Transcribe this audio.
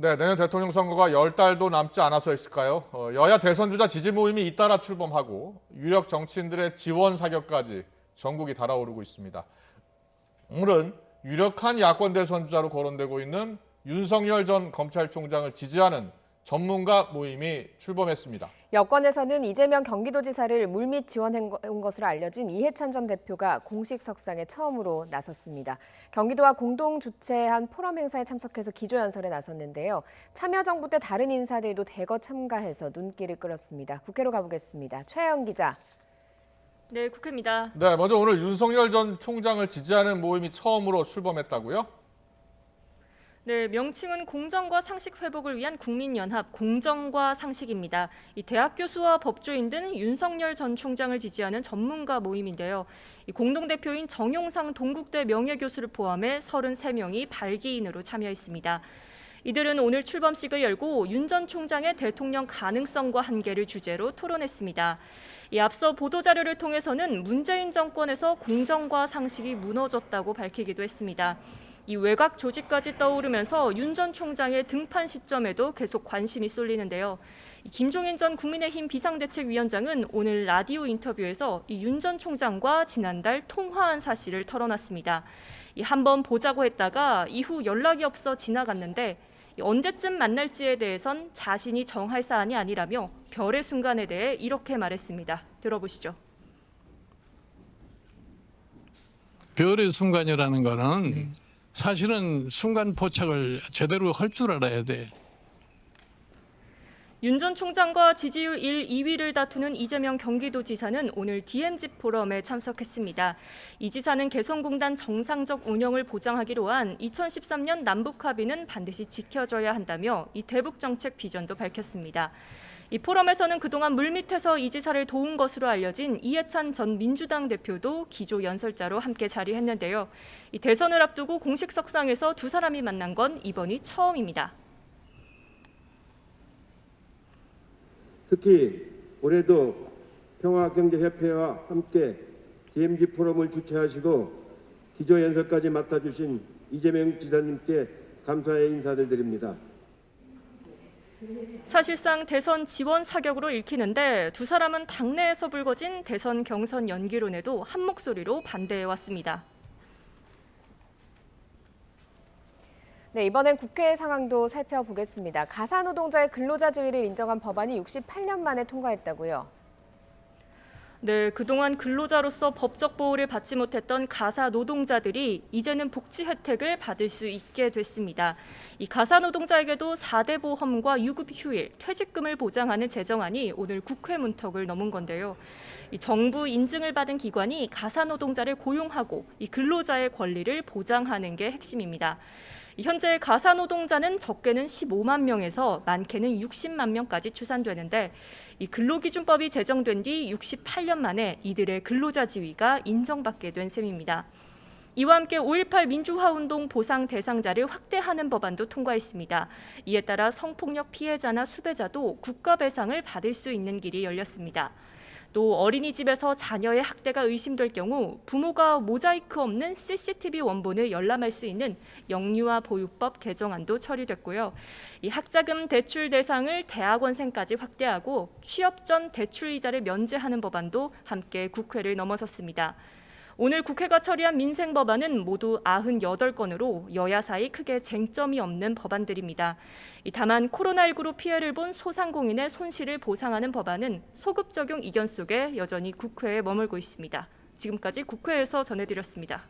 네, 내년 대통령 선거가 10달도 남지 않아서 있을까요? 여야 대선 주자 지지 모임이 잇따라 출범하고 유력 정치인들의 지원 사격까지 전국이 달아오르고 있습니다. 오늘은 유력한 야권 대선 주자로 거론되고 있는 윤석열 전 검찰총장을 지지하는 전문가 모임이 출범했습니다. 여권에서는 이재명 경기도지사를 물밑 지원한 것으로 알려진 이해찬 전 대표가 공식 석상에 처음으로 나섰습니다. 경기도와 공동 주최한 포럼 행사에 참석해서 기조연설에 나섰는데요. 참여정부 때 다른 인사들도 대거 참가해서 눈길을 끌었습니다. 국회로 가보겠습니다. 최혜영 기자. 네, 국회입니다. 네, 먼저 오늘 윤석열 전 총장을 지지하는 모임이 처음으로 출범했다고요? 네, 명칭은 공정과 상식 회복을 위한 국민연합 공정과 상식입니다. 이 대학 교수와 법조인 등 윤석열 전 총장을 지지하는 전문가 모임인데요. 이 공동대표인 정용상 동국대 명예교수를 포함해 33명이 발기인으로 참여했습니다. 이들은 오늘 출범식을 열고 윤 전 총장의 대통령 가능성과 한계를 주제로 토론했습니다. 이 앞서 보도자료를 통해서는 문재인 정권에서 공정과 상식이 무너졌다고 밝히기도 했습니다. 이 외곽 조직까지 떠오르면서 윤 전 총장의 등판 시점에도 계속 관심이 쏠리는데요. 김종인 전 국민의힘 비상대책위원장은 오늘 라디오 인터뷰에서 윤 전 총장과 지난달 통화한 사실을 털어놨습니다. 한번 보자고 했다가 이후 연락이 없어 지나갔는데 언제쯤 만날지에 대해선 자신이 정할 사안이 아니라며 별의 순간에 대해 이렇게 말했습니다. 들어보시죠. 별의 순간이라는 거는 사실은 순간 포착을 제대로 할 줄 알아야 돼. 윤 전 총장과 지지율 1, 2위를 다투는 이재명 경기도지사는 오늘 DMZ 포럼에 참석했습니다. 이 지사는 개성공단 정상적 운영을 보장하기로 한 2013년 남북 합의는 반드시 지켜져야 한다며 이 대북 정책 비전도 밝혔습니다. 이 포럼에서는 그동안 물밑에서 이 지사를 도운 것으로 알려진 이해찬 전 민주당 대표도 기조 연설자로 함께 자리했는데요. 이 대선을 앞두고 공식 석상에서 두 사람이 만난 건 이번이 처음입니다. 특히 올해도 평화경제협회와 함께 DMZ 포럼을 주최하시고 기조연설까지 맡아주신 이재명 지사님께 감사의 인사를 드립니다. 사실상 대선 지원 사격으로 읽히는데 두 사람은 당내에서 불거진 대선 경선 연기론에도 한 목소리로 반대해왔습니다. 네, 이번엔 국회 상황도 살펴보겠습니다. 가사 노동자의 근로자 지위를 인정한 법안이 68년 만에 통과했다고요? 네, 그동안 근로자로서 법적 보호를 받지 못했던 가사 노동자들이 이제는 복지 혜택을 받을 수 있게 됐습니다. 이 가사 노동자에게도 4대 보험과 유급 휴일, 퇴직금을 보장하는 제정안이 오늘 국회 문턱을 넘은 건데요. 이 정부 인증을 받은 기관이 가사 노동자를 고용하고 이 근로자의 권리를 보장하는 게 핵심입니다. 현재 가사 노동자는 적게는 15만 명에서 많게는 60만 명까지 추산되는데 이 근로기준법이 제정된 뒤 68년 만에 이들의 근로자 지위가 인정받게 된 셈입니다. 이와 함께 5.18 민주화운동 보상 대상자를 확대하는 법안도 통과했습니다. 이에 따라 성폭력 피해자나 수배자도 국가배상을 받을 수 있는 길이 열렸습니다. 또 어린이집에서 자녀의 학대가 의심될 경우 부모가 모자이크 없는 CCTV 원본을 열람할 수 있는 영유아 보육법 개정안도 처리됐고요. 이 학자금 대출 대상을 대학원생까지 확대하고 취업 전 대출 이자를 면제하는 법안도 함께 국회를 넘어섰습니다. 오늘 국회가 처리한 민생 법안은 모두 98건으로 여야 사이 크게 쟁점이 없는 법안들입니다. 다만 코로나19로 피해를 본 소상공인의 손실을 보상하는 법안은 소급 적용 이견 속에 여전히 국회에 머물고 있습니다. 지금까지 국회에서 전해드렸습니다.